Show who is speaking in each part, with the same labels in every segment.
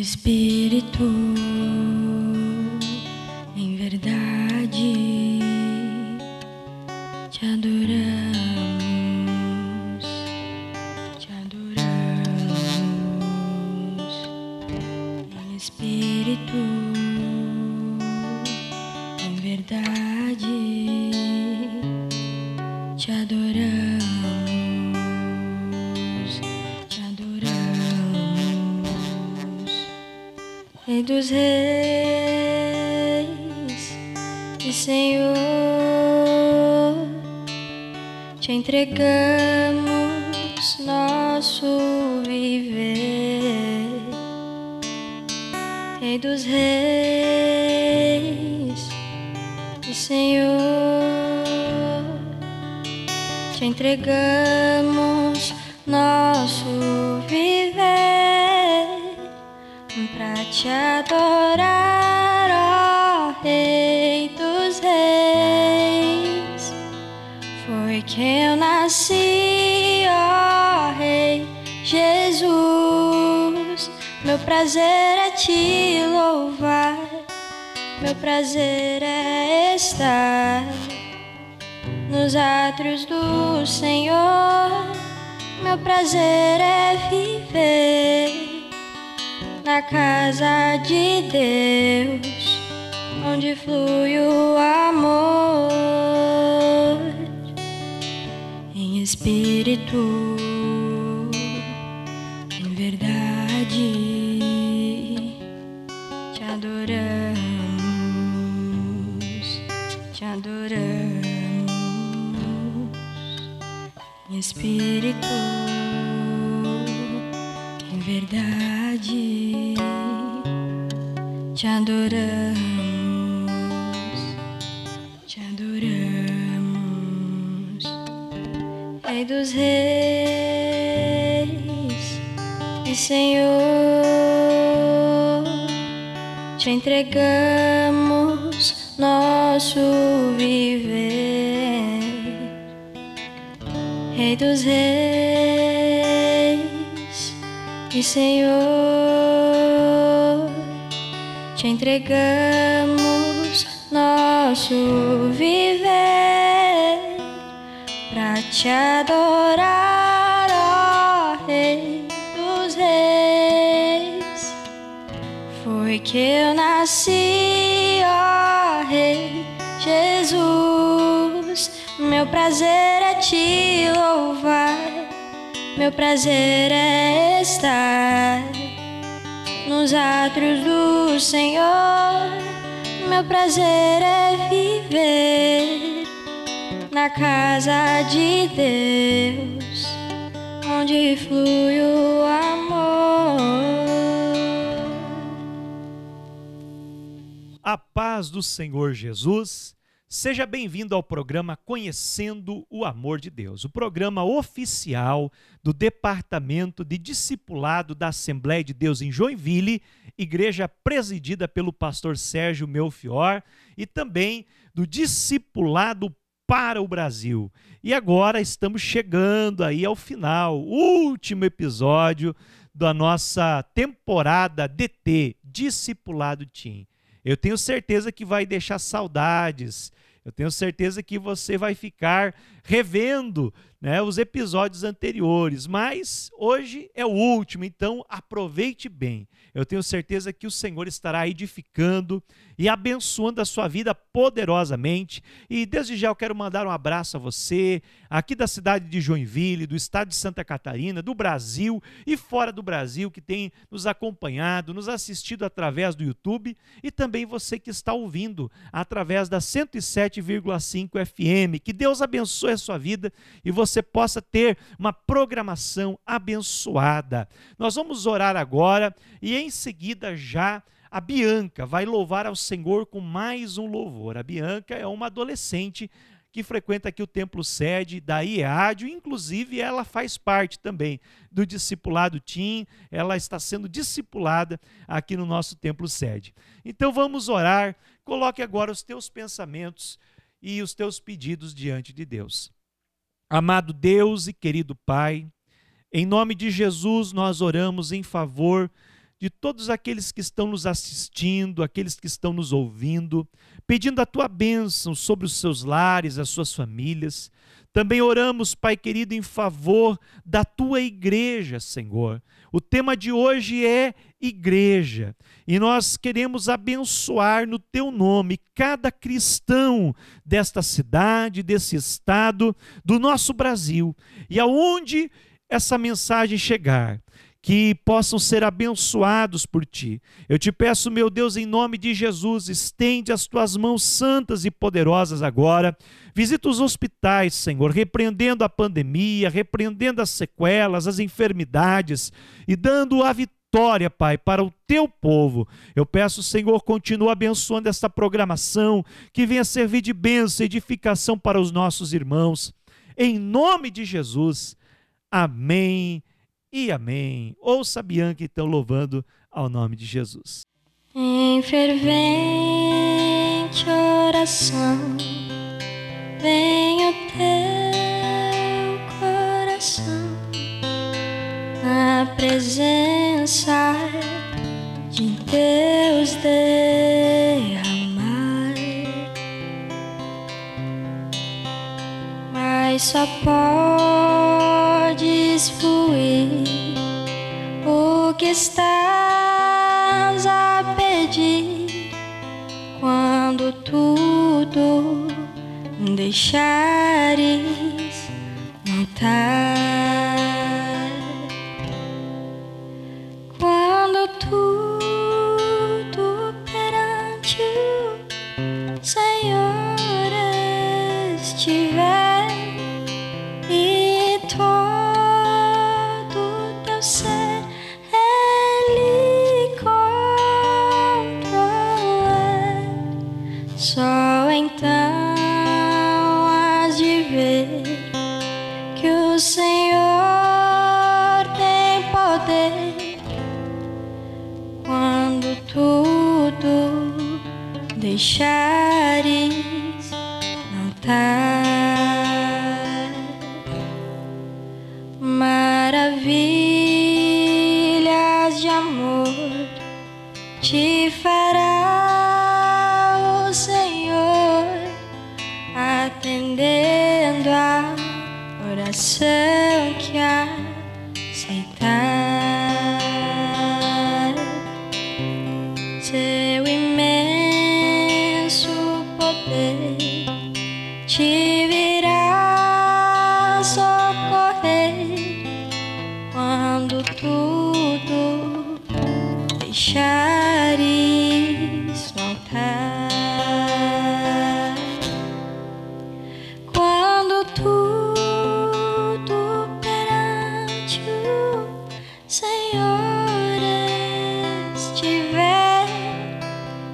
Speaker 1: Espírito, em verdade, te adoramos, te adoramos. Em espírito, em verdade, te adoramos, te adoramos. Rei dos reis e Senhor, te entregamos nosso viver. Rei dos reis e Senhor, te entregamos nosso viver pra te adorar, ó Rei dos reis. Foi que eu nasci, ó Rei Jesus. Meu prazer é te louvar, meu prazer é estar nos átrios do Senhor. Meu prazer é viver na casa de Deus, onde flui o amor. Em espírito, em verdade, te adoramos, te adoramos. Em espírito, em verdade, te adoramos, te adoramos. Rei dos reis e Senhor, te entregamos nosso viver. Rei dos reis e Senhor, te entregamos nosso viver pra te adorar, ó Rei dos reis. Foi que eu nasci, ó Rei Jesus. Meu prazer é te louvar, meu prazer é estar nos átrios do Senhor. Meu prazer é viver na casa de Deus, onde flui o amor.
Speaker 2: A paz do Senhor Jesus. Seja bem-vindo ao programa Conhecendo o Amor de Deus, o programa oficial do Departamento de Discipulado da Assembleia de Deus em Joinville, igreja presidida pelo pastor Sérgio Melfior, e também do Discipulado para o Brasil. E agora estamos chegando aí ao final, último episódio da nossa temporada DT, Discipulado Team. Eu tenho certeza que vai deixar saudades, eu tenho certeza que você vai ficar revendo, né, os episódios anteriores, mas hoje é o último, então aproveite bem. Eu tenho certeza que o Senhor estará edificando e abençoando a sua vida poderosamente. E desde já eu quero mandar um abraço a você, aqui da cidade de Joinville, do estado de Santa Catarina, do Brasil e fora do Brasil, que tem nos acompanhado, nos assistido através do YouTube, e também você que está ouvindo através da 107,5 FM. Que Deus abençoe a sua vida e você possa ter uma programação abençoada. Nós vamos orar agora e em seguida já a Bianca vai louvar ao Senhor com mais um louvor. A Bianca é uma adolescente que frequenta aqui o Templo Sede da IEAD, inclusive ela faz parte também do Discipulado Team, ela está sendo discipulada aqui no nosso Templo Sede. Então vamos orar, coloque agora os teus pensamentos e os teus pedidos diante de Deus. Amado Deus e querido Pai, em nome de Jesus nós oramos em favor de todos aqueles que estão nos assistindo, aqueles que estão nos ouvindo, pedindo a tua bênção sobre os seus lares, as suas famílias. Também oramos, Pai querido, em favor da tua igreja, Senhor. O tema de hoje é igreja, e nós queremos abençoar no teu nome cada cristão desta cidade, desse estado, do nosso Brasil, e aonde essa mensagem chegar, que possam ser abençoados por ti. Eu te peço, meu Deus, em nome de Jesus, estende as tuas mãos santas e poderosas agora. Visita os hospitais, Senhor, repreendendo a pandemia, repreendendo as sequelas, as enfermidades e dando a vitória, Pai, para o teu povo. Eu peço, Senhor, continua abençoando esta programação, que venha servir de bênção e edificação para os nossos irmãos. Em nome de Jesus, amém e amém. Ouça a Bianca então louvando ao nome de Jesus.
Speaker 1: Em fervente oração, vem o teu coração na presença de Deus derramar, mas só podes fluir o que estás a pedir quando tudo deixares no altar. Quando tudo perante o Senhor estiver e todo teu ser Ele controlar, só então que o Senhor tem poder quando tudo deixares no altar. Maravilhas de amor te fará o Senhor, atendendo a oração que aceitar. Seu imenso poder te virá socorrer quando tudo deixares no altar. Quando tudo perante o Senhor estiver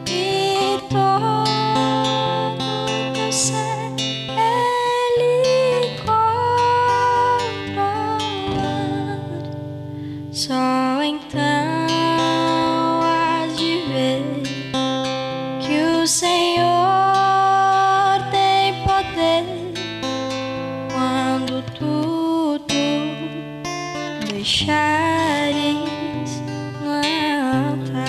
Speaker 1: e todo teu ser Ele controlar, só então hás de ver que o Senhor tem poder quando tudo deixares no altar.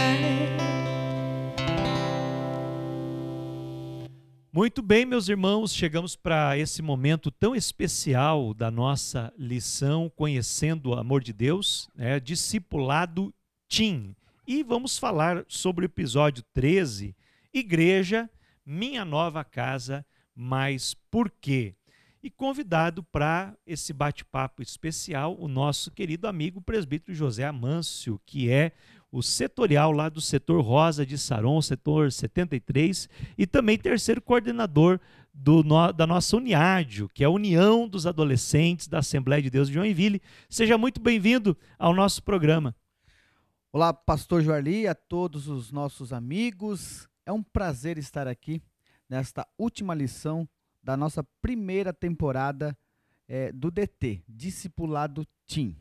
Speaker 2: Muito bem, meus irmãos, chegamos para esse momento tão especial da nossa lição Conhecendo o Amor de Deus, Discipulado Tim. E vamos falar sobre o episódio 13, Igreja, Minha Nova Casa, mas por quê? E convidado para esse bate-papo especial o nosso querido amigo presbítero José Amâncio, que é o setorial lá do setor Rosa de Saron, setor 73, e também terceiro coordenador da nossa Uniádio, que é a União dos Adolescentes da Assembleia de Deus de Joinville. Seja muito bem-vindo ao nosso programa.
Speaker 3: Olá, pastor Joarli, a todos os nossos amigos. É um prazer estar aqui nesta última lição da nossa primeira temporada do DT, Discipulado Tim.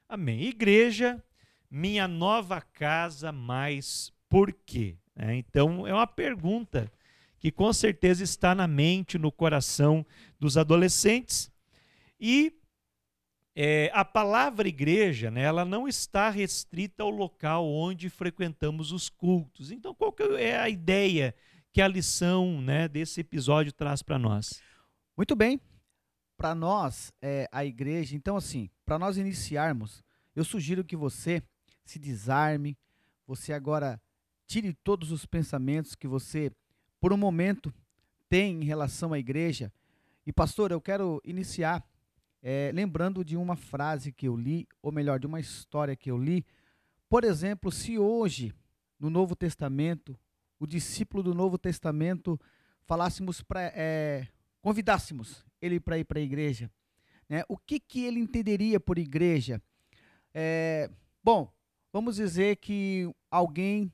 Speaker 2: Amém. Igreja, minha nova casa, mas por quê? Então, é uma pergunta que com certeza está na mente, no coração dos adolescentes. E a palavra igreja, né, ela não está restrita ao local onde frequentamos os cultos. Então, qual que é a ideia que a lição, né, desse episódio traz para nós?
Speaker 3: Muito bem. Para nós, a igreja, então assim, para nós iniciarmos, eu sugiro que você se desarme, você agora tire todos os pensamentos que você, por um momento, tem em relação à igreja. E pastor, eu quero iniciar lembrando de uma frase que eu li, ou melhor, de uma história que eu li. Por exemplo, se hoje, no Novo Testamento, o discípulo do Novo Testamento convidássemos ele para ir para a igreja, né? O que ele entenderia por igreja? Bom, vamos dizer que alguém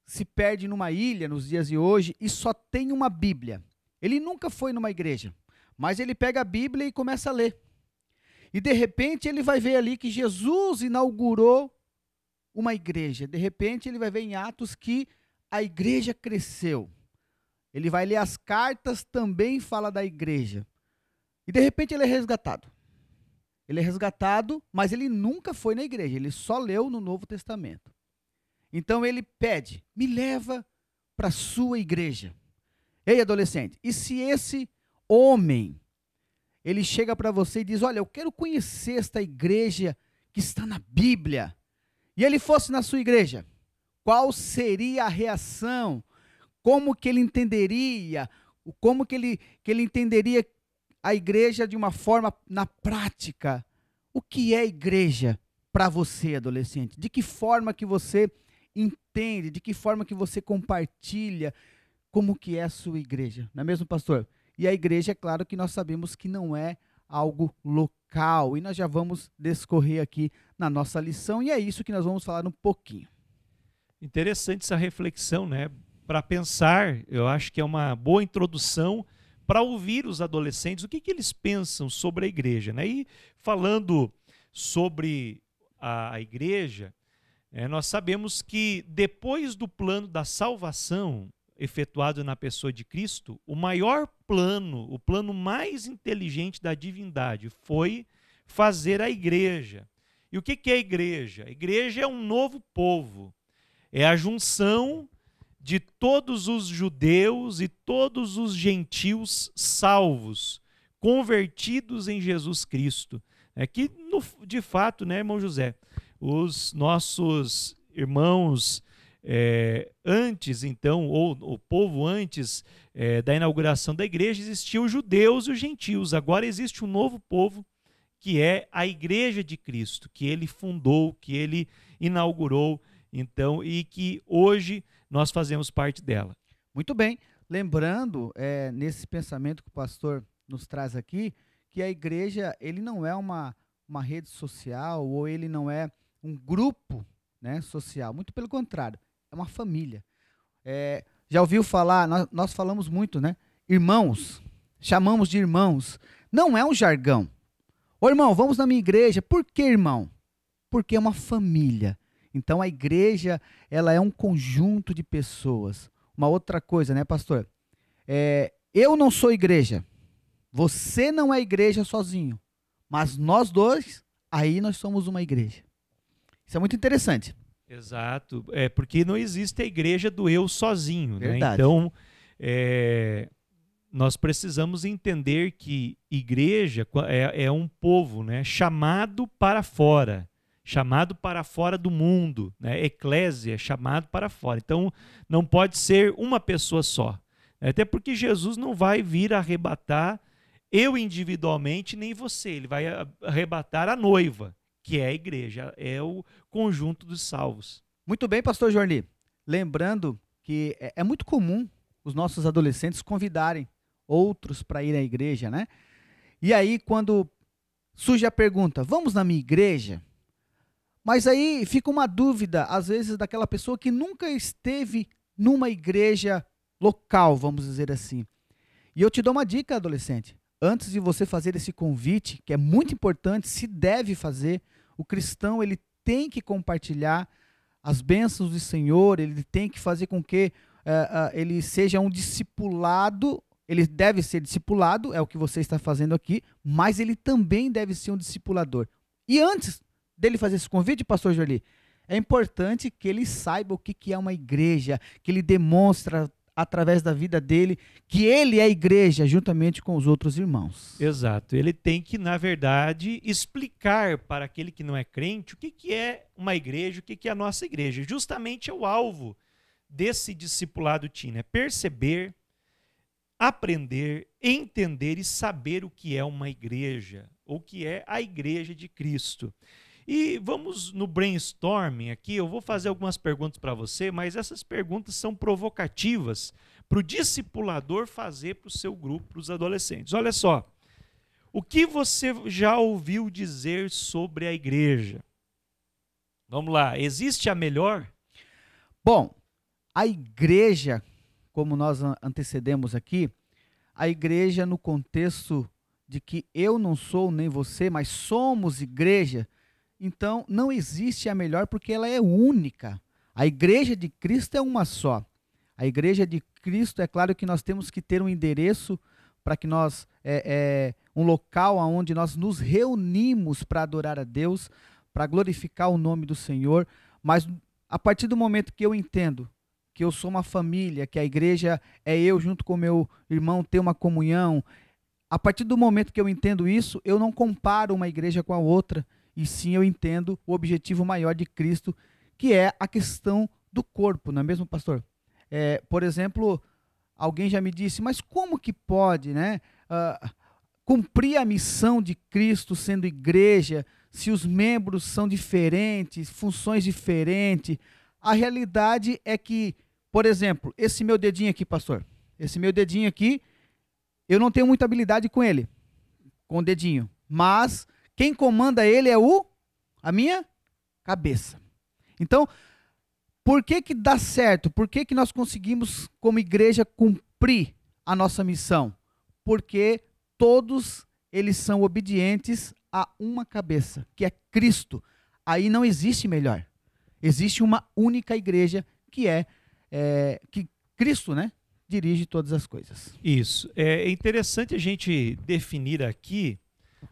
Speaker 3: se perde numa ilha nos dias de hoje e só tem uma Bíblia. Ele nunca foi numa igreja, mas ele pega a Bíblia e começa a ler. E de repente ele vai ver ali que Jesus inaugurou uma igreja. De repente ele vai ver em Atos que a igreja cresceu. Ele vai ler as cartas, também fala da igreja. E de repente ele é resgatado. Ele é resgatado, mas ele nunca foi na igreja, ele só leu no Novo Testamento. Então ele pede, me leva para a sua igreja. Ei, adolescente, e se esse homem, ele chega para você e diz, olha, eu quero conhecer esta igreja que está na Bíblia, e ele fosse na sua igreja, qual seria a reação? Como que ele entenderia? Como que ele entenderia a igreja de uma forma na prática? O que é igreja para você, adolescente? De que forma que você entende? De que forma que você compartilha? Como que é a sua igreja? Não é mesmo, pastor? E a igreja, é claro que nós sabemos que não é algo local. E nós já vamos discorrer aqui na nossa lição. E é isso que nós vamos falar um pouquinho.
Speaker 2: Interessante essa reflexão, né? Para pensar, eu acho que é uma boa introdução para ouvir os adolescentes, o que eles pensam sobre a igreja, né? E falando sobre a igreja, nós sabemos que depois do plano da salvação efetuado na pessoa de Cristo, o maior plano, o plano mais inteligente da divindade foi fazer a igreja. E o que é a igreja? A igreja é um novo povo, é a junção de todos os judeus e todos os gentios salvos, convertidos em Jesus Cristo. Que, de fato, né, irmão José, os nossos irmãos antes, então, ou o povo antes da inauguração da igreja, existiam os judeus e os gentios. Agora existe um novo povo, que é a igreja de Cristo, que ele fundou, que ele inaugurou, então, e que hoje nós fazemos parte dela.
Speaker 3: Muito bem. Lembrando, nesse pensamento que o pastor nos traz aqui, que a igreja, ele não é uma rede social, ou ele não é um grupo, né, social. Muito pelo contrário, é uma família. Já ouviu falar, nós falamos muito, né? Irmãos, chamamos de irmãos. Não é um jargão. Ô irmão, vamos na minha igreja. Por que, irmão? Porque é uma família. Então a igreja, ela é um conjunto de pessoas. Uma outra coisa, né, pastor? Eu não sou igreja. Você não é igreja sozinho. Mas nós dois, aí nós somos uma igreja. Isso é muito interessante.
Speaker 2: Exato. Porque não existe a igreja do eu sozinho, né?
Speaker 3: Verdade.
Speaker 2: Então, nós precisamos entender que igreja é um povo, né, chamado para fora. Chamado para fora do mundo, né? Eclésia, chamado para fora. Então, não pode ser uma pessoa só. Até porque Jesus não vai vir arrebatar eu individualmente, nem você. Ele vai arrebatar a noiva, que é a igreja, é o conjunto dos salvos.
Speaker 3: Muito bem, pastor Jorli. Lembrando que é muito comum os nossos adolescentes convidarem outros para ir à igreja, né? E aí, quando surge a pergunta, vamos na minha igreja? Mas aí fica uma dúvida, às vezes, daquela pessoa que nunca esteve numa igreja local, vamos dizer assim. E eu te dou uma dica, adolescente. Antes de você fazer esse convite, que é muito importante, se deve fazer, o cristão ele tem que compartilhar as bênçãos do Senhor, ele tem que fazer com que ele seja um discipulado, ele deve ser discipulado, é o que você está fazendo aqui, mas ele também deve ser um discipulador. E antes dele fazer esse convite, pastor Joeli, é importante que ele saiba o que é uma igreja, que ele demonstra através da vida dele que ele é a igreja juntamente com os outros irmãos.
Speaker 2: Exato. Ele tem que, na verdade, explicar para aquele que não é crente o que é uma igreja, o que é a nossa igreja. Justamente é o alvo desse discipulado teen, é perceber, aprender, entender e saber o que é uma igreja, o que é a igreja de Cristo. E vamos no brainstorming aqui, eu vou fazer algumas perguntas para você, mas essas perguntas são provocativas para o discipulador fazer para o seu grupo, para os adolescentes. Olha só, o que você já ouviu dizer sobre a igreja? Vamos lá, existe a melhor?
Speaker 3: Bom, a igreja, como nós antecedemos aqui, a igreja no contexto de que eu não sou nem você, mas somos igreja, então não existe a melhor porque ela é única. A igreja de Cristo é uma só. A igreja de Cristo, é claro que nós temos que ter um endereço para que nós, um local onde nós nos reunimos para adorar a Deus, para glorificar o nome do Senhor, mas a partir do momento que eu entendo que eu sou uma família, que a igreja é eu junto com meu irmão ter uma comunhão, a partir do momento que eu entendo isso, eu não comparo uma igreja com a outra, e sim eu entendo o objetivo maior de Cristo, que é a questão do corpo, não é mesmo, pastor? Por exemplo, alguém já me disse, mas como que pode, né, cumprir a missão de Cristo sendo igreja, se os membros são diferentes, funções diferentes? A realidade é que, por exemplo, esse meu dedinho aqui, pastor, esse meu dedinho aqui, eu não tenho muita habilidade com ele, com o dedinho, mas quem comanda ele é a minha cabeça. Então, por que dá certo? Por que nós conseguimos, como igreja, cumprir a nossa missão? Porque todos eles são obedientes a uma cabeça, que é Cristo. Aí não existe melhor. Existe uma única igreja que que Cristo, né, dirige todas as coisas.
Speaker 2: Isso. É interessante a gente definir aqui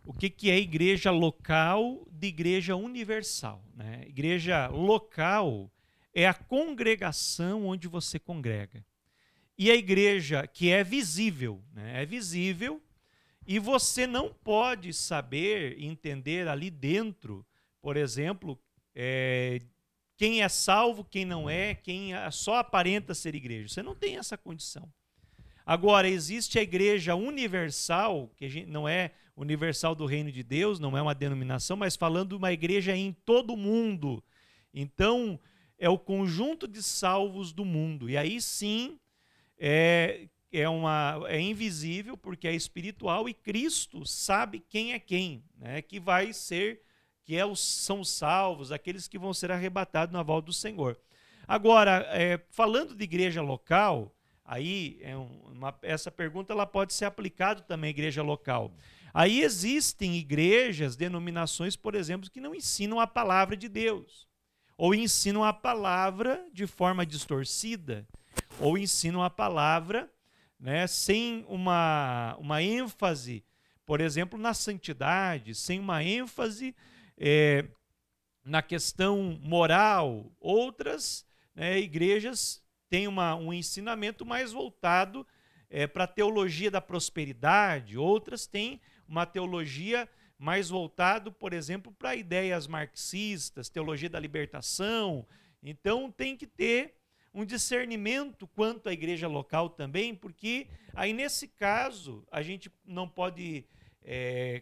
Speaker 2: o que é igreja local de igreja universal, né? Igreja local é a congregação onde você congrega. E a igreja que é visível, né? É visível e você não pode saber, entender ali dentro, por exemplo, quem é salvo, quem não é, quem só aparenta ser igreja. Você não tem essa condição. Agora, existe a igreja universal, que não é universal do reino de Deus, não é uma denominação, mas falando de uma igreja em todo o mundo. Então, é o conjunto de salvos do mundo. E aí sim, é invisível, porque é espiritual, e Cristo sabe quem é quem, né? Que vai ser... são os salvos, aqueles que vão ser arrebatados na volta do Senhor. Agora, falando de igreja local, aí essa pergunta ela pode ser aplicada também à igreja local. Aí existem igrejas, denominações, por exemplo, que não ensinam a palavra de Deus, ou ensinam a palavra de forma distorcida, ou ensinam a palavra, né, sem uma ênfase, por exemplo, na santidade, sem uma ênfase na questão moral. Outras, né, igrejas têm um ensinamento mais voltado para a teologia da prosperidade, outras têm uma teologia mais voltado, por exemplo, para ideias marxistas, teologia da libertação. Então tem que ter um discernimento quanto à igreja local também, porque aí nesse caso a gente não pode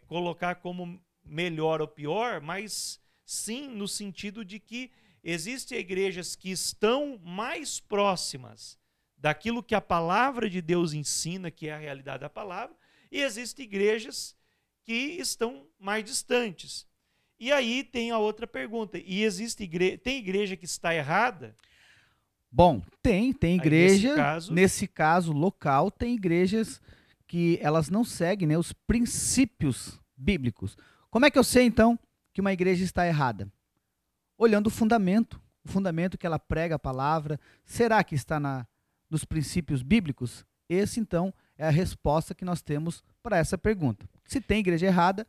Speaker 2: colocar como melhor ou pior, mas sim no sentido de que existem igrejas que estão mais próximas daquilo que a palavra de Deus ensina, que é a realidade da palavra, e existem igrejas que estão mais distantes. E aí tem a outra pergunta, e tem igreja que está errada?
Speaker 3: Bom, tem igreja,
Speaker 2: nesse
Speaker 3: caso local, tem igrejas que elas não seguem, né, os princípios bíblicos. Como é que eu sei, então, que uma igreja está errada? Olhando o fundamento que ela prega a palavra. Será que está nos princípios bíblicos? Esse, então, é a resposta que nós temos para essa pergunta. Se tem igreja errada,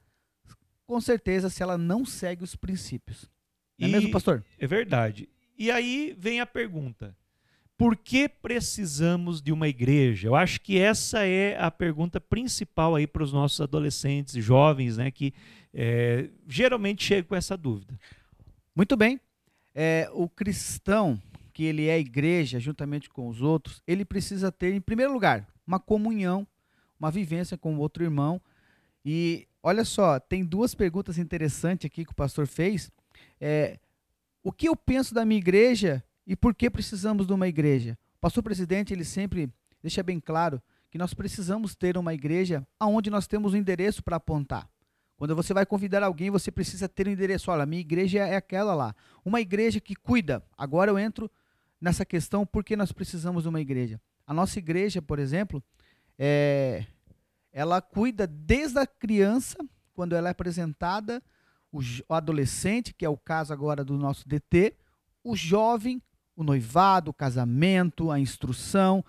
Speaker 3: com certeza se ela não segue os princípios. Não é mesmo, pastor?
Speaker 2: É verdade. E aí vem a pergunta: por que precisamos de uma igreja? Eu acho que essa é a pergunta principal aí para os nossos adolescentes e jovens, né, que geralmente chegam com essa dúvida.
Speaker 3: Muito bem. O cristão, que ele é igreja juntamente com os outros, ele precisa ter, em primeiro lugar, uma comunhão, uma vivência com o outro irmão. E olha só, tem duas perguntas interessantes aqui que o pastor fez. O que eu penso da minha igreja e por que precisamos de uma igreja? O pastor presidente, ele sempre deixa bem claro que nós precisamos ter uma igreja onde nós temos um endereço para apontar. Quando você vai convidar alguém, você precisa ter um endereço. Olha, minha igreja é aquela lá. Uma igreja que cuida. Agora eu entro nessa questão, por que nós precisamos de uma igreja? A nossa igreja, por exemplo, ela cuida desde a criança, quando ela é apresentada, o adolescente, que é o caso agora do nosso DT, o jovem, o noivado, o casamento, a instrução,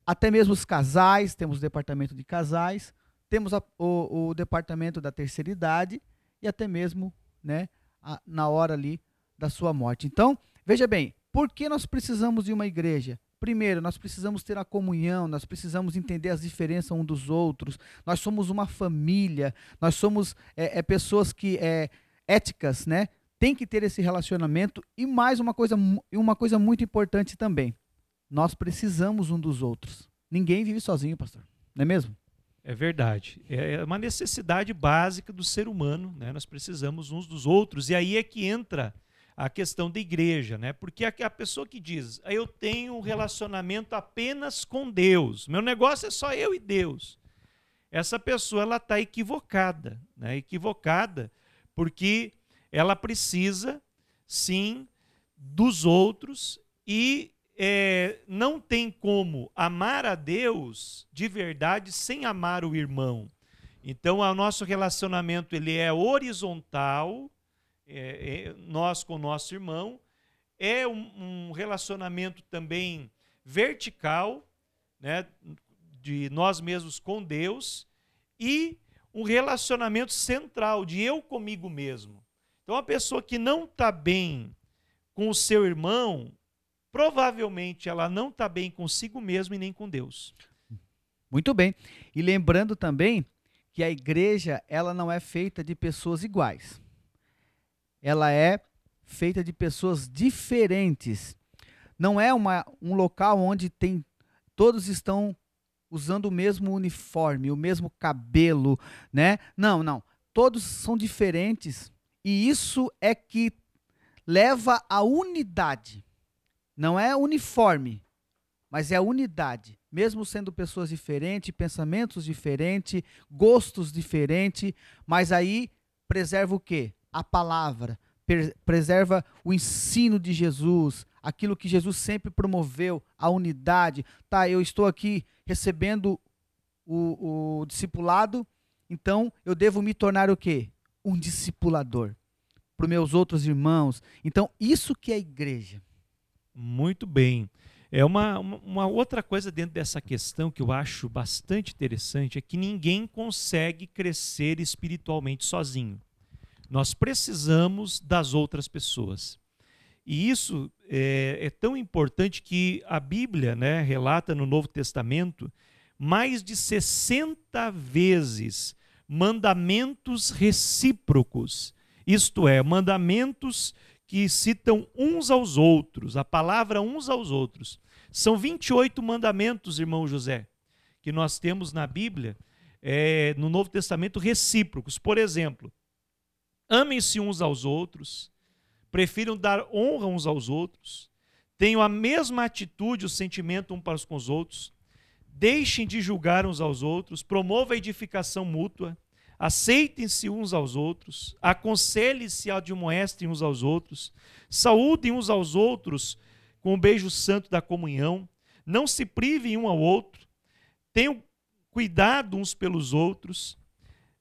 Speaker 3: até mesmo os casais, temos o departamento de casais, temos o departamento da terceira idade e até mesmo, né, na hora ali da sua morte. Então, veja bem, por que nós precisamos de uma igreja? Primeiro, nós precisamos ter a comunhão, nós precisamos entender as diferenças uns dos outros, nós somos uma família, nós somos pessoas que éticas, né? Tem que ter esse relacionamento e mais uma coisa muito importante também, nós precisamos uns dos outros. Ninguém vive sozinho, pastor, não é mesmo?
Speaker 2: É verdade. É uma necessidade básica do ser humano, né? Nós precisamos uns dos outros. E aí é que entra a questão da igreja, né? Porque a pessoa que diz, eu tenho um relacionamento apenas com Deus, meu negócio é só eu e Deus. Essa pessoa, ela está equivocada, né? Equivocada porque ela precisa, sim, dos outros e não tem como amar a Deus de verdade sem amar o irmão. Então, o nosso relacionamento ele é horizontal, nós com o nosso irmão, é um relacionamento também vertical, né, de nós mesmos com Deus, e um relacionamento central de eu comigo mesmo. Então, a pessoa que não está bem com o seu irmão, provavelmente ela não está bem consigo mesmo e nem com Deus.
Speaker 3: Muito bem. E lembrando também que a igreja, ela não é feita de pessoas iguais. Ela é feita de pessoas diferentes. Não é um local onde todos estão usando o mesmo uniforme, o mesmo cabelo, né? Não. Todos são diferentes. E isso é que leva à unidade. Não é uniforme, mas é a unidade. Mesmo sendo pessoas diferentes, pensamentos diferentes, gostos diferentes, mas aí preserva o quê? A palavra, preserva o ensino de Jesus, aquilo que Jesus sempre promoveu, a unidade. Tá, eu estou aqui recebendo o discipulado, então eu devo me tornar o quê? Um discipulador para os meus outros irmãos. Então, isso que é a igreja.
Speaker 2: Muito bem. Uma outra coisa dentro dessa questão que eu acho bastante interessante é que ninguém consegue crescer espiritualmente sozinho. Nós precisamos das outras pessoas. E isso é tão importante que a Bíblia, né, relata no Novo Testamento mais de 60 vezes mandamentos recíprocos, isto é, mandamentos que citam uns aos outros, a palavra uns aos outros. São 28 mandamentos, irmão José, que nós temos na Bíblia, no Novo Testamento, recíprocos. Por exemplo, amem-se uns aos outros, prefiram dar honra uns aos outros, tenham a mesma atitude, o sentimento uns para com os outros, deixem de julgar uns aos outros, promovam a edificação mútua, aceitem-se uns aos outros, aconselhem-se, admoestem uns aos outros, saúdem uns aos outros com o beijo santo da comunhão, não se privem um ao outro, tenham cuidado uns pelos outros,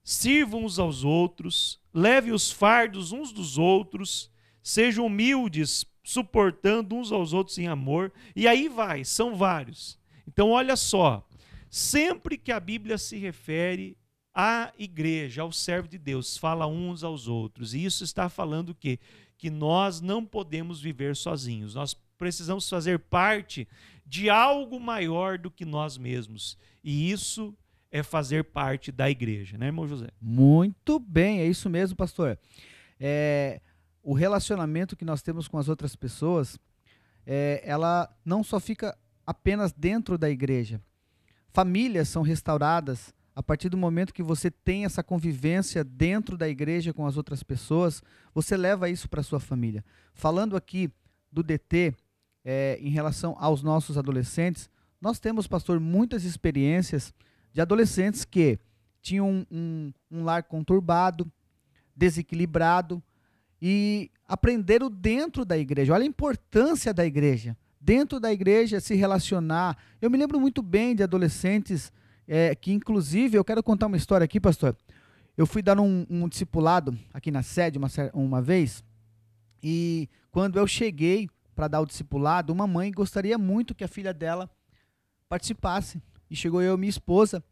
Speaker 2: sirvam uns aos outros, levem os fardos uns dos outros, sejam humildes, suportando uns aos outros em amor, e aí vai, são vários. Então olha só, Sempre que a Bíblia se refere à igreja, ao servo de Deus, fala uns aos outros. E isso está falando o quê? Que nós não podemos viver sozinhos. Nós precisamos fazer parte de algo maior do que nós mesmos. E isso é fazer parte da igreja, né, irmão José?
Speaker 3: Muito bem, é isso mesmo, pastor. O relacionamento que nós temos com as outras pessoas, ela não só fica apenas dentro da igreja. Famílias são restauradas a partir do momento que você tem essa convivência dentro da igreja com as outras pessoas, você leva isso para a sua família. Falando aqui do DT, em relação aos nossos adolescentes, nós temos, pastor, muitas experiências de adolescentes que tinham um lar conturbado, desequilibrado, e aprenderam dentro da igreja. Olha a importância da igreja. Dentro da igreja, se relacionar. Eu me lembro muito bem de adolescentes que, inclusive, eu quero contar uma história aqui, pastor. Eu fui dar um discipulado aqui na sede uma vez, e quando eu cheguei para dar o discipulado, uma mãe gostaria muito que a filha dela participasse. E chegou eu e minha esposa,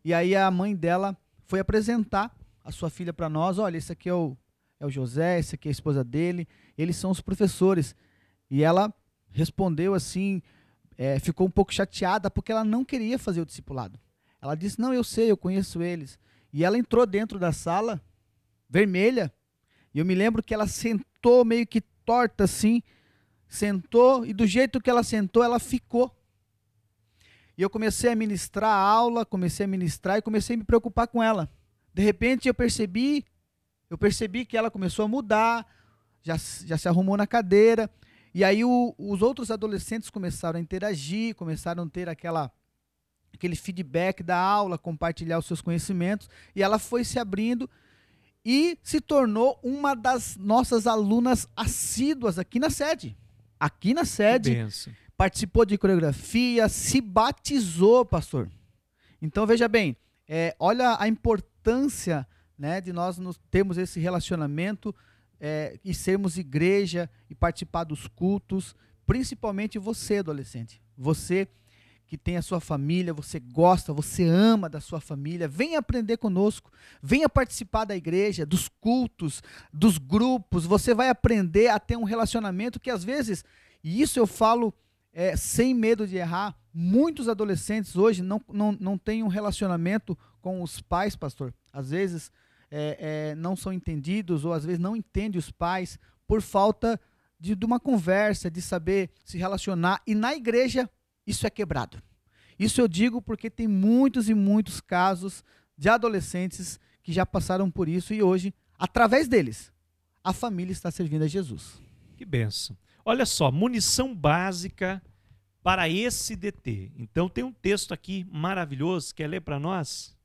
Speaker 3: e aí a mãe dela foi apresentar a sua filha para nós. Olha, esse aqui é o José, esse aqui é a esposa dele, eles são os professores. E ela respondeu assim, ficou um pouco chateada, porque ela não queria fazer o discipulado. Ela disse, não, eu sei, eu conheço eles. E ela entrou dentro da sala, vermelha, e eu me lembro que ela sentou meio que torta assim, sentou, e do jeito que ela sentou, ela ficou. E eu comecei a ministrar a aula, comecei a ministrar e comecei a me preocupar com ela. De repente eu percebi que ela começou a mudar, já se arrumou na cadeira, e aí os outros adolescentes começaram a interagir, começaram a ter aquele feedback da aula, compartilhar os seus conhecimentos, e ela foi se abrindo e se tornou uma das nossas alunas assíduas aqui na sede. Aqui na sede, participou de coreografia, se batizou, pastor. Então veja bem, olha a importância, né, de nós termos esse relacionamento e sermos igreja e participar dos cultos, principalmente você, adolescente. Você que tem a sua família, você gosta, você ama da sua família, venha aprender conosco, venha participar da igreja, dos cultos, dos grupos. Você vai aprender a ter um relacionamento que às vezes, e isso eu falo sem medo de errar, muitos adolescentes hoje não têm um relacionamento com os pais, pastor. Às vezes não são entendidos, ou às vezes não entendem os pais por falta de uma conversa, de saber se relacionar. E na igreja isso é quebrado. Isso eu digo porque tem muitos e muitos casos de adolescentes que já passaram por isso e hoje, através deles, a família está servindo a Jesus.
Speaker 2: Que bênção. Olha só, munição básica para esse DT. Então tem um texto aqui maravilhoso, quer ler para nós?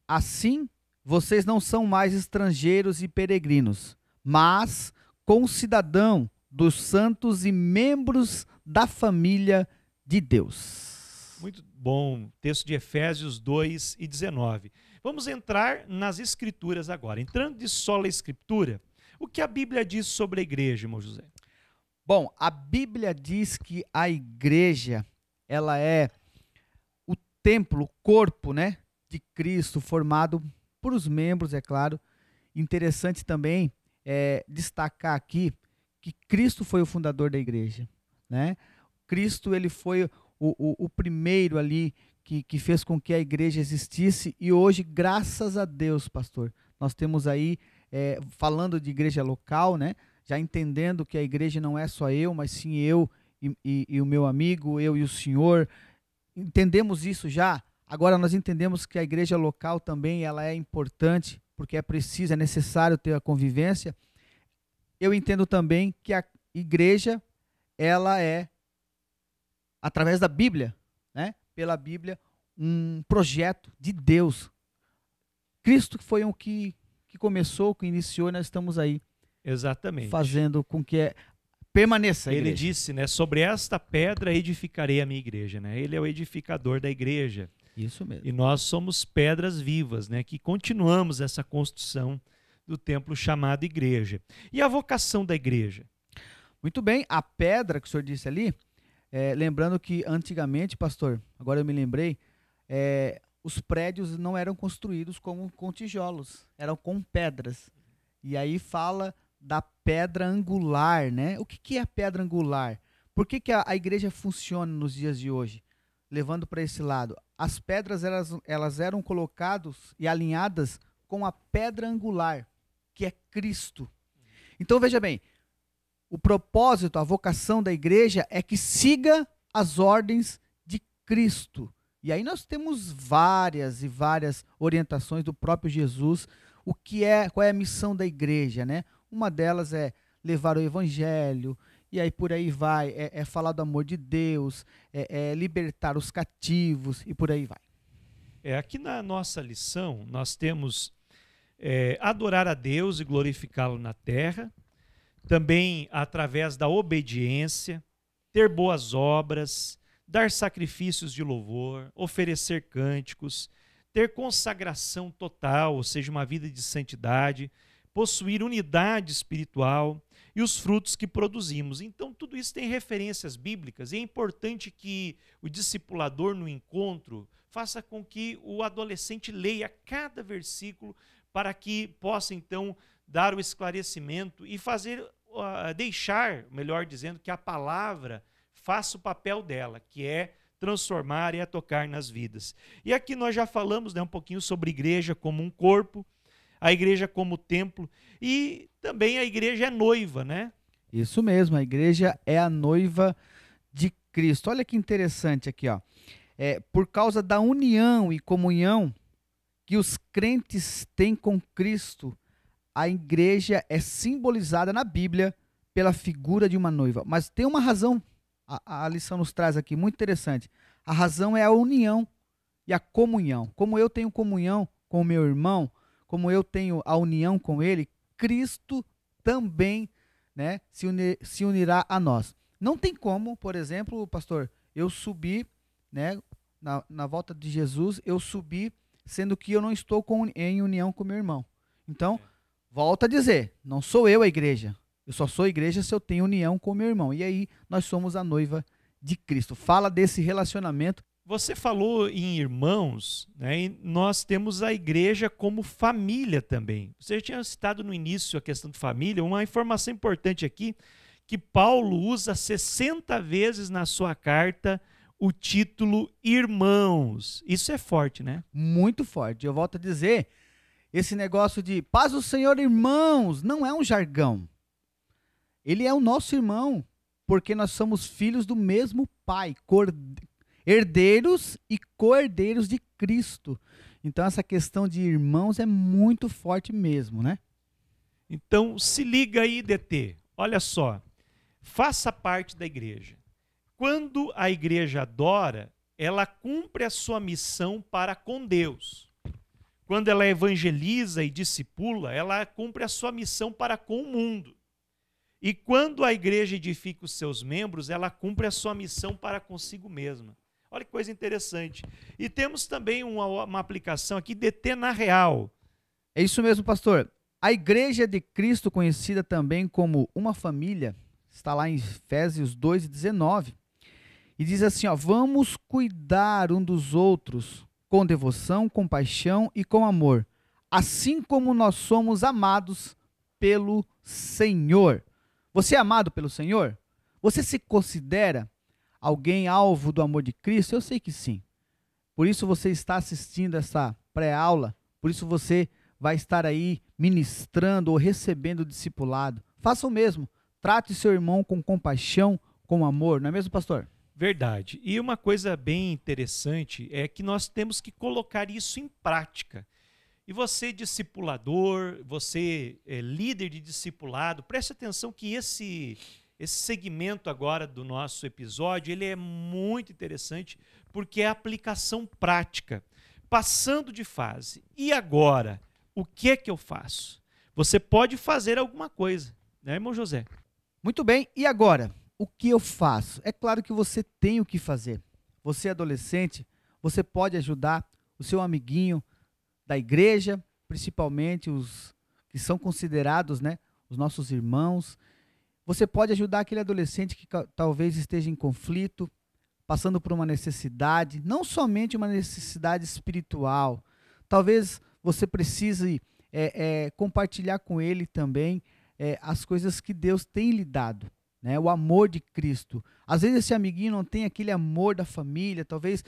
Speaker 3: Assim, vocês não são mais estrangeiros e peregrinos, mas concidadão dos santos e membros da família de Deus.
Speaker 2: Muito bom, texto de Efésios 2:19. Vamos entrar nas escrituras agora. Entrando de sola escritura, o que a Bíblia diz sobre a igreja, irmão José?
Speaker 3: Bom, a Bíblia diz que a igreja, ela é o templo, o corpo, né, de Cristo, formado por os membros, é claro. Interessante também destacar aqui que Cristo foi o fundador da igreja, né? Cristo, ele foi o primeiro ali que fez com que a igreja existisse, e hoje, graças a Deus, pastor, nós temos aí, falando de igreja local, né, já entendendo que a igreja não é só eu, mas sim eu e o meu amigo, eu e o senhor, entendemos isso já. Agora nós entendemos que a igreja local também ela é importante, porque é preciso, é necessário ter a convivência. Eu entendo também que a igreja, ela é, através da Bíblia, né, pela Bíblia, um projeto de Deus. Cristo foi o que começou, que iniciou, e nós estamos aí.
Speaker 2: Exatamente.
Speaker 3: Fazendo com que permaneça a igreja.
Speaker 2: Ele disse, né, sobre esta pedra edificarei a minha igreja, né? Ele é o edificador da igreja.
Speaker 3: Isso mesmo.
Speaker 2: E nós somos pedras vivas, né, que continuamos essa construção do templo chamado igreja. E a vocação da igreja?
Speaker 3: Muito bem, a pedra que o senhor disse ali, lembrando que antigamente, pastor, agora eu me lembrei, os prédios não eram construídos com tijolos, eram com pedras. E aí fala da pedra angular, né? O que é a pedra angular? Por que a igreja funciona nos dias de hoje? Levando para esse lado. As pedras elas eram colocadas e alinhadas com a pedra angular, que é Cristo. Então veja bem, o propósito, a vocação da igreja é que siga as ordens de Cristo. E aí nós temos várias e várias orientações do próprio Jesus, qual é a missão da igreja, né? Uma delas é levar o evangelho, e aí por aí vai, falar do amor de Deus, libertar os cativos, e por aí vai.
Speaker 2: Aqui na nossa lição, nós temos adorar a Deus e glorificá-lo na terra, também através da obediência, ter boas obras, dar sacrifícios de louvor, oferecer cânticos, ter consagração total, ou seja, uma vida de santidade, possuir unidade espiritual e os frutos que produzimos. Então, tudo isso tem referências bíblicas e é importante que o discipulador no encontro faça com que o adolescente leia cada versículo para que possa, então, dar o esclarecimento e deixar, melhor dizendo, que a palavra faça o papel dela, que é transformar e tocar nas vidas. E aqui nós já falamos, né, um pouquinho sobre a igreja como um corpo, a igreja como templo, e também a igreja é noiva, né?
Speaker 3: Isso mesmo, a igreja é a noiva de Cristo. Olha que interessante aqui, ó. Por causa da união e comunhão que os crentes têm com Cristo, a igreja é simbolizada na Bíblia pela figura de uma noiva. Mas tem uma razão, a lição nos traz aqui, muito interessante. A razão é a união e a comunhão. Como eu tenho comunhão com o meu irmão, como eu tenho a união com ele, Cristo também, né, se unirá a nós. Não tem como, por exemplo, pastor, eu subir, né, na volta de Jesus, eu subir, sendo que eu não estou em união com meu irmão. Então, volto a dizer, não sou eu a igreja. Eu só sou igreja se eu tenho união com meu irmão. E aí, nós somos a noiva de Cristo. Fala desse relacionamento.
Speaker 2: Você falou em irmãos, né, e nós temos a igreja como família também. Você tinha citado no início a questão de família, uma informação importante aqui, que Paulo usa 60 vezes na sua carta o título irmãos. Isso é forte, né?
Speaker 3: Muito forte. Eu volto a dizer, esse negócio de paz do Senhor, irmãos, não é um jargão. Ele é o nosso irmão, porque nós somos filhos do mesmo Pai, herdeiros e co-herdeiros de Cristo. Então essa questão de irmãos é muito forte mesmo, né?
Speaker 2: Então se liga aí, DT. Olha só, faça parte da igreja. Quando a igreja adora, ela cumpre a sua missão para com Deus. Quando ela evangeliza e discipula, ela cumpre a sua missão para com o mundo. E quando a igreja edifica os seus membros, ela cumpre a sua missão para consigo mesma. Olha que coisa interessante. E temos também uma aplicação aqui, DT na real.
Speaker 3: É isso mesmo, pastor. A igreja de Cristo, conhecida também como uma família, está lá em Efésios 2:19, e diz assim, ó, vamos cuidar um dos outros com devoção, compaixão e com amor, assim como nós somos amados pelo Senhor. Você é amado pelo Senhor? Você se considera alguém alvo do amor de Cristo? Eu sei que sim. Por isso você está assistindo essa pré-aula, por isso você vai estar aí ministrando ou recebendo o discipulado. Faça o mesmo. Trate seu irmão com compaixão, com amor. Não é mesmo, pastor?
Speaker 2: Verdade. E uma coisa bem interessante é que nós temos que colocar isso em prática. E você, discipulador, você líder de discipulado, preste atenção que esse segmento agora do nosso episódio, ele é muito interessante porque é a aplicação prática, passando de fase. E agora, o que é que eu faço? Você pode fazer alguma coisa, né, irmão José?
Speaker 3: Muito bem, e agora? O que eu faço? É claro que você tem o que fazer. Você, adolescente, você pode ajudar o seu amiguinho da igreja, principalmente os que são considerados, né, os nossos irmãos. Você pode ajudar aquele adolescente que talvez esteja em conflito, passando por uma necessidade, não somente uma necessidade espiritual. Talvez você precise compartilhar com ele também as coisas que Deus tem lhe dado, né? O amor de Cristo. Às vezes esse amiguinho não tem aquele amor da família, talvez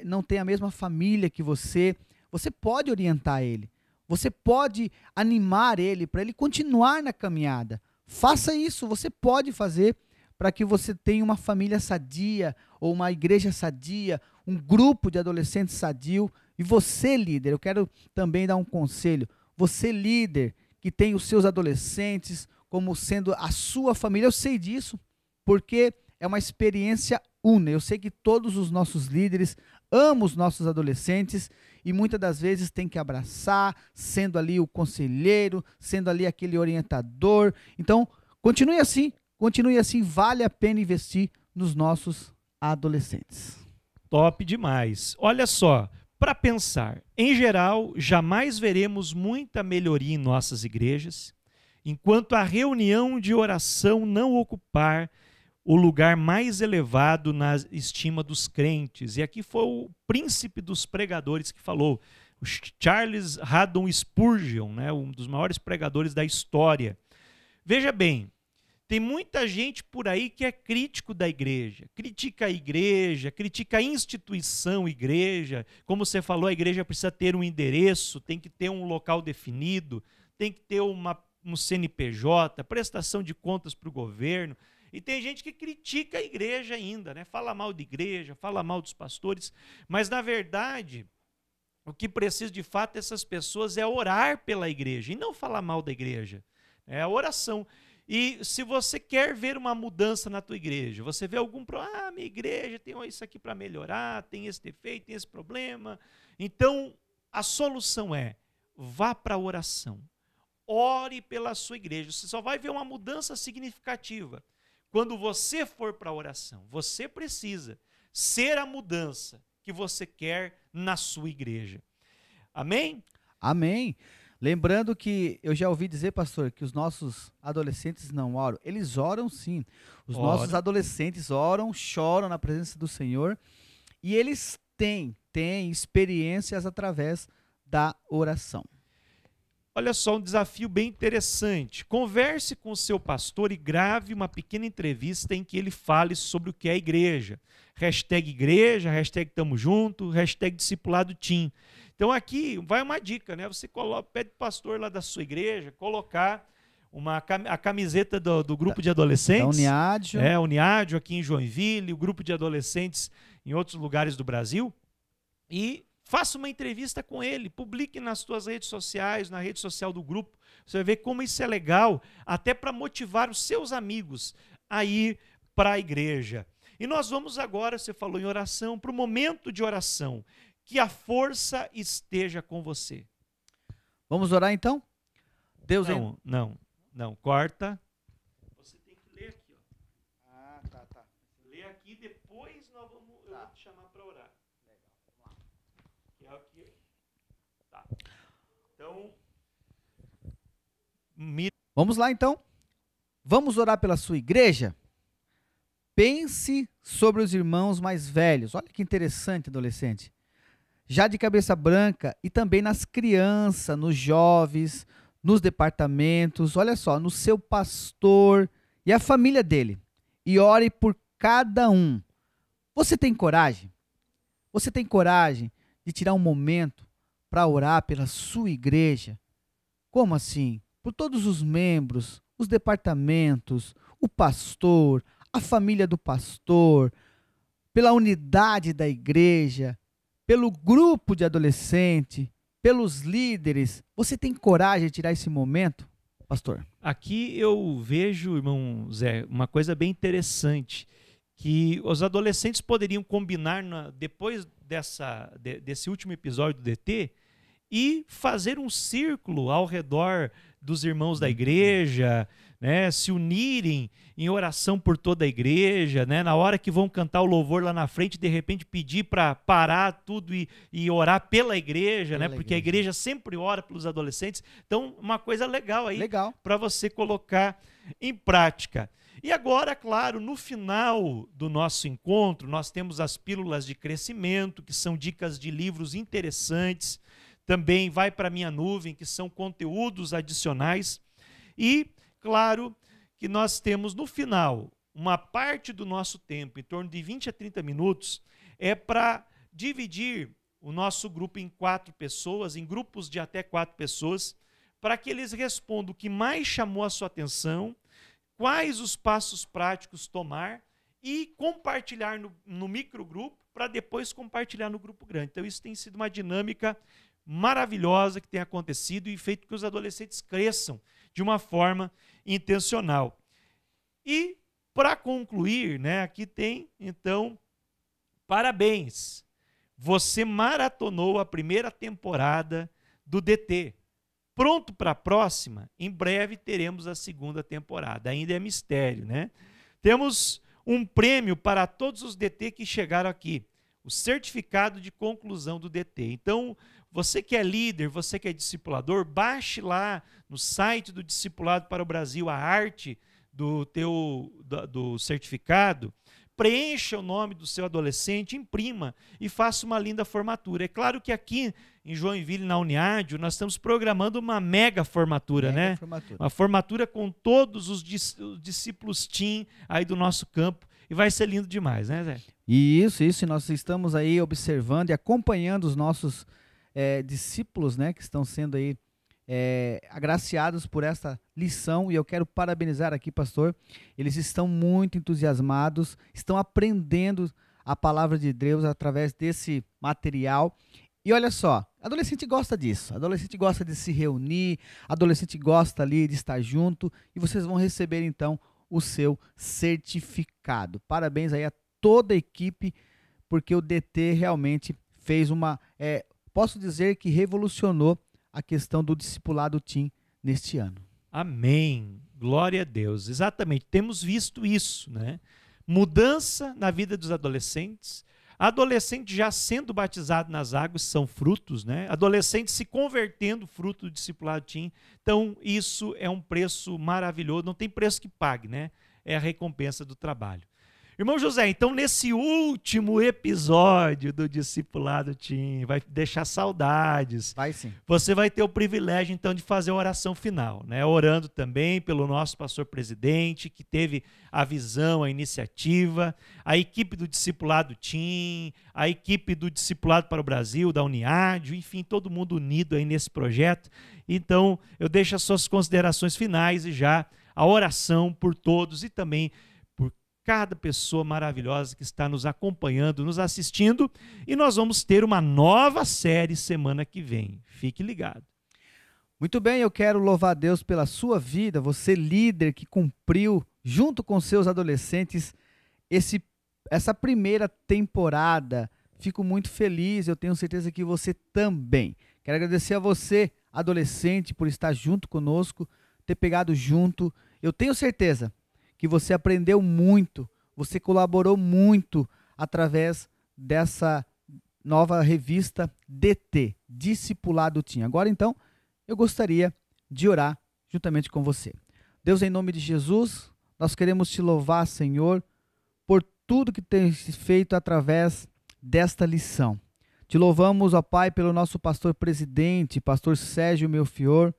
Speaker 3: não tenha a mesma família que você. Você pode orientar ele, você pode animar ele para ele continuar na caminhada. Faça isso, você pode fazer para que você tenha uma família sadia, ou uma igreja sadia, um grupo de adolescentes sadio. E você, líder, eu quero também dar um conselho. Você, líder, que tem os seus adolescentes como sendo a sua família, eu sei disso, porque é uma experiência única. Eu sei que todos os nossos líderes amam os nossos adolescentes e muitas das vezes tem que abraçar, sendo ali o conselheiro, sendo ali aquele orientador. Então, continue assim, vale a pena investir nos nossos adolescentes.
Speaker 2: Top demais. Olha só, para pensar, em geral, jamais veremos muita melhoria em nossas igrejas, enquanto a reunião de oração não ocupar o lugar mais elevado na estima dos crentes. E aqui foi o príncipe dos pregadores que falou, o Charles Haddon Spurgeon, né, um dos maiores pregadores da história. Veja bem, tem muita gente por aí que é crítico da igreja, critica a instituição igreja. Como você falou, a igreja precisa ter um endereço, tem que ter um local definido, tem que ter um CNPJ, prestação de contas para o governo. E tem gente que critica a igreja ainda, né? Fala mal de igreja, fala mal dos pastores, mas na verdade, o que precisa de fato dessas pessoas é orar pela igreja e não falar mal da igreja. É a oração. E se você quer ver uma mudança na tua igreja, você vê algum problema, minha igreja tem isso aqui para melhorar, tem esse defeito, tem esse problema. Então, a solução é, vá para a oração. Ore pela sua igreja. Você só vai ver uma mudança significativa quando você for para a oração. Você precisa ser a mudança que você quer na sua igreja. Amém?
Speaker 3: Amém. Lembrando que eu já ouvi dizer, pastor, que os nossos adolescentes não oram. Eles oram sim. Os nossos adolescentes oram, choram na presença do Senhor. E eles têm experiências através da oração.
Speaker 2: Olha só, um desafio bem interessante. Converse com o seu pastor e grave uma pequena entrevista em que ele fale sobre o que é a igreja. #igreja, #tamo junto, #discipulado team. Então aqui vai uma dica, né? Você pede para o pastor lá da sua igreja colocar a camiseta do grupo de adolescentes.
Speaker 3: Da Uniádio.
Speaker 2: Uniádio aqui em Joinville, o grupo de adolescentes em outros lugares do Brasil. E faça uma entrevista com ele, publique nas suas redes sociais, na rede social do grupo. Você vai ver como isso é legal, até para motivar os seus amigos a ir para a igreja. E nós vamos agora, você falou em oração, para o momento de oração. Que a força esteja com você.
Speaker 3: Vamos orar então? Deus
Speaker 2: Não, corta. Você tem que ler aqui, ó.
Speaker 3: Ah, tá.
Speaker 2: Lê aqui, depois eu vou te chamar para orar. Legal, vamos lá. Aqui. Tá. Então,
Speaker 3: vamos lá então. Vamos orar pela sua igreja? Pense sobre os irmãos mais velhos. Olha que interessante, adolescente. Já de cabeça branca, e também nas crianças, nos jovens, nos departamentos, olha só, no seu pastor e a família dele. E ore por cada um. Você tem coragem? Você tem coragem de tirar um momento para orar pela sua igreja? Como assim? Por todos os membros, os departamentos, o pastor, a família do pastor, pela unidade da igreja, pelo grupo de adolescente, pelos líderes. Você tem coragem de tirar esse momento, pastor?
Speaker 2: Aqui eu vejo, irmão Zé, uma coisa bem interessante, que os adolescentes poderiam combinar depois desse último episódio do DT e fazer um círculo ao redor dos irmãos da igreja, né, se unirem em oração por toda a igreja, né, na hora que vão cantar o louvor lá na frente, de repente pedir para parar tudo e orar pela igreja, né, porque a igreja sempre ora pelos adolescentes. Então, uma coisa legal aí para você colocar em prática. E agora, claro, no final do nosso encontro, nós temos as pílulas de crescimento, que são dicas de livros interessantes. Também vai para a minha nuvem, que são conteúdos adicionais. E, claro, que nós temos no final, uma parte do nosso tempo, em torno de 20 a 30 minutos, é para dividir o nosso grupo em 4 pessoas, em grupos de até 4 pessoas, para que eles respondam o que mais chamou a sua atenção, quais os passos práticos tomar e compartilhar no microgrupo para depois compartilhar no grupo grande. Então isso tem sido uma dinâmica maravilhosa que tem acontecido e feito que os adolescentes cresçam de uma forma intencional. E para concluir, né, aqui tem, então, parabéns. Você maratonou a primeira temporada do DT. Pronto para a próxima? Em breve teremos a segunda temporada. Ainda é mistério, né? Temos um prêmio para todos os DT que chegaram aqui. O certificado de conclusão do DT. Então, você que é líder, você que é discipulador, baixe lá no site do Discipulado para o Brasil a arte do certificado, preencha o nome do seu adolescente, imprima e faça uma linda formatura. É claro que aqui em Joinville, na Uniádio, nós estamos programando uma mega formatura, né? Uma formatura com todos os discípulos teen aí do nosso campo. E vai ser lindo demais, né, Zé?
Speaker 3: Isso. E nós estamos aí observando e acompanhando os nossos discípulos, né, que estão sendo aí agraciados por esta lição, e eu quero parabenizar aqui, pastor. Eles estão muito entusiasmados, estão aprendendo a palavra de Deus através desse material. E olha só, adolescente gosta disso, adolescente gosta de se reunir, adolescente gosta ali de estar junto, e vocês vão receber então o seu certificado. Parabéns aí a toda a equipe, porque o DT realmente fez posso dizer que revolucionou a questão do discipulado teen neste ano.
Speaker 2: Amém. Glória a Deus. Exatamente. Temos visto isso, né? Mudança na vida dos adolescentes. Adolescentes já sendo batizados nas águas são frutos, né? Adolescentes se convertendo, fruto do discipulado teen. Então, isso é um preço maravilhoso. Não tem preço que pague, né? É a recompensa do trabalho. Irmão José, então nesse último episódio do Discipulado Teen, vai deixar saudades.
Speaker 3: Vai sim.
Speaker 2: Você vai ter o privilégio então de fazer a oração final, né? Orando também pelo nosso pastor presidente, que teve a visão, a iniciativa, a equipe do Discipulado Teen, a equipe do Discipulado para o Brasil, da Uniádio, enfim, todo mundo unido aí nesse projeto. Então, eu deixo as suas considerações finais e já a oração por todos e também cada pessoa maravilhosa que está nos acompanhando, nos assistindo, e nós vamos ter uma nova série semana que vem. Fique ligado.
Speaker 3: Muito bem, eu quero louvar a Deus pela sua vida, você líder que cumpriu, junto com seus adolescentes, essa primeira temporada. Fico muito feliz, eu tenho certeza que você também. Quero agradecer a você, adolescente, por estar junto conosco, ter pegado junto. Eu tenho certeza que você aprendeu muito, você colaborou muito através dessa nova revista DT, Discipulado Teen. Agora, então, eu gostaria de orar juntamente com você. Deus, em nome de Jesus, nós queremos te louvar, Senhor, por tudo que tens feito através desta lição. Te louvamos, ó Pai, pelo nosso pastor presidente, pastor Sérgio Melfior.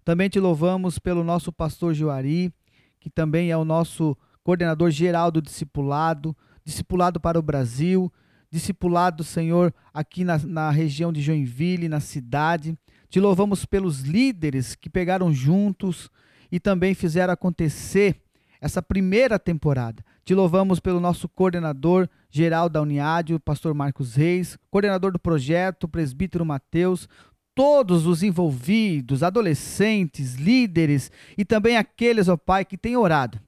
Speaker 3: Também te louvamos pelo nosso pastor Juari, que também é o nosso coordenador geral do discipulado para o Brasil, discipulado, Senhor, aqui na região de Joinville, na cidade. Te louvamos pelos líderes que pegaram juntos e também fizeram acontecer essa primeira temporada. Te louvamos pelo nosso coordenador geral da Uniádio, o pastor Marcos Reis, coordenador do projeto, o presbítero Mateus, todos os envolvidos, adolescentes, líderes e também aqueles, ó Pai, que têm orado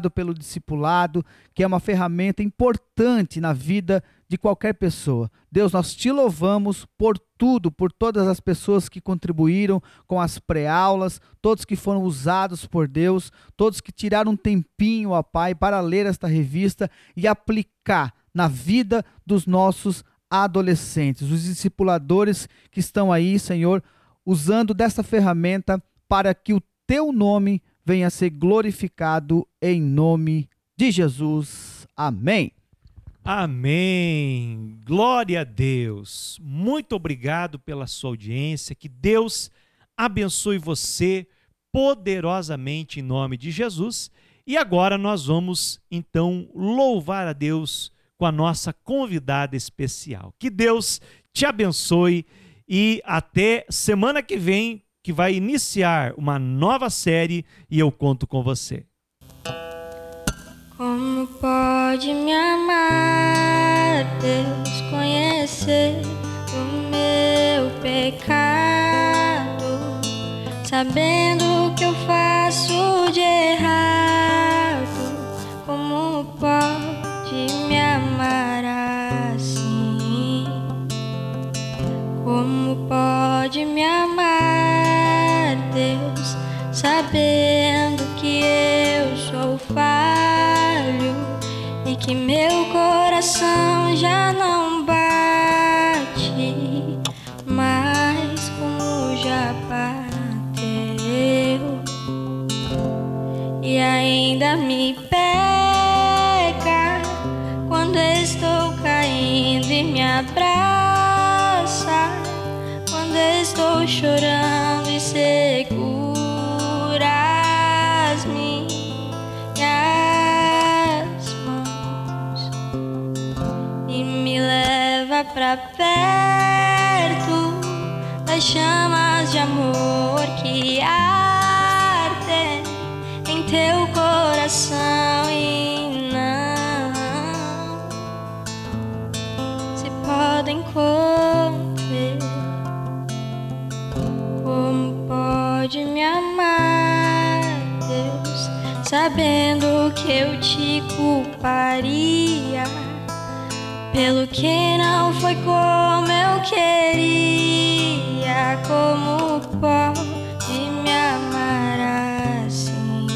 Speaker 3: pelo discipulado, que é uma ferramenta importante na vida de qualquer pessoa. Deus, nós te louvamos por tudo, por todas as pessoas que contribuíram com as pré-aulas, todos que foram usados por Deus, todos que tiraram um tempinho, ó Pai, para ler esta revista e aplicar na vida dos nossos adolescentes, os discipuladores que estão aí, Senhor, usando dessa ferramenta para que o teu nome venha ser glorificado em nome de Jesus. Amém.
Speaker 2: Amém. Glória a Deus. Muito obrigado pela sua audiência. Que Deus abençoe você poderosamente em nome de Jesus. E agora nós vamos então louvar a Deus com a nossa convidada especial. Que Deus te abençoe e até semana que vem, que vai iniciar uma nova série e eu conto com você.
Speaker 1: Como pode me amar, Deus, conhecer o meu pecado, sabendo o que eu faço de errado? Como pode me amar assim? Como pode me amar, Deus, sabendo que eu sou falho e que meu coração já não bate mais como já bateu, e ainda me pega quando estou caindo e me abraça quando estou chorando e segura as minhas mãos e me leva pra perto das chamas de amor que ardem em teu coração e não se podem conter. Como pode me amar, Deus, sabendo que eu te culparia pelo que não foi como eu queria? Como pode me amar assim?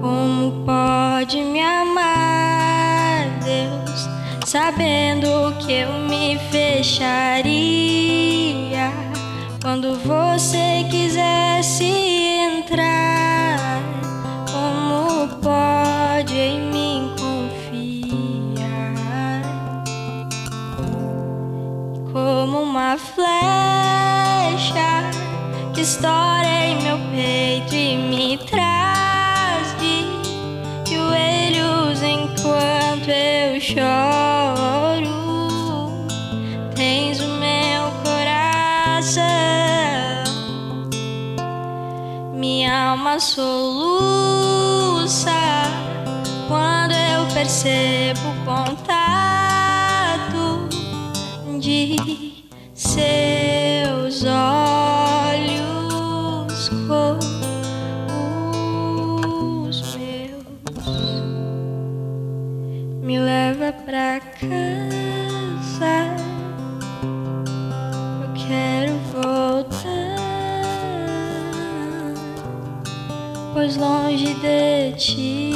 Speaker 1: Como pode me amar, Deus, sabendo que eu me fecharia quando você quisesse entrar? Como pode em mim confiar? Como uma flecha que estoura em meu peito e me traz de joelhos enquanto eu choro. Tens o meu coração, minha alma soluça quando eu percebo o contato de seus olhos com os meus. Me leva pra casa, eu quero voltar, pois longe de ti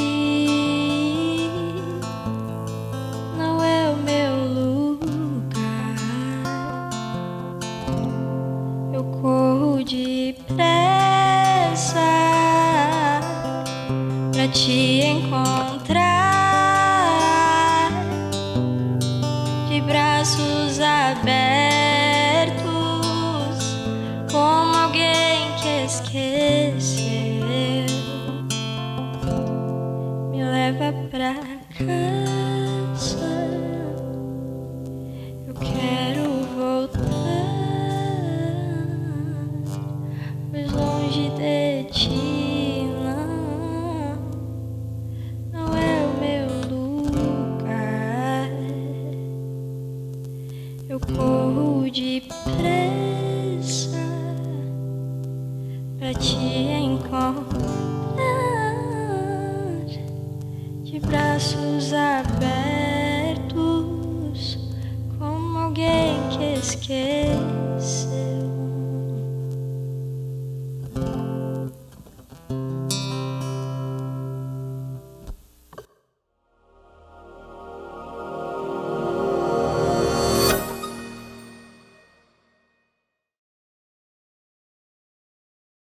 Speaker 1: não é o meu lugar. Eu corro depressa pra te encontrar, de braços abertos, como alguém que esqueceu. Me leva pra casa, eu quero voltar, pois longe de ti não é o meu lugar. Eu corro depressa pra te encontrar, de braços abertos, como alguém que esqueceu.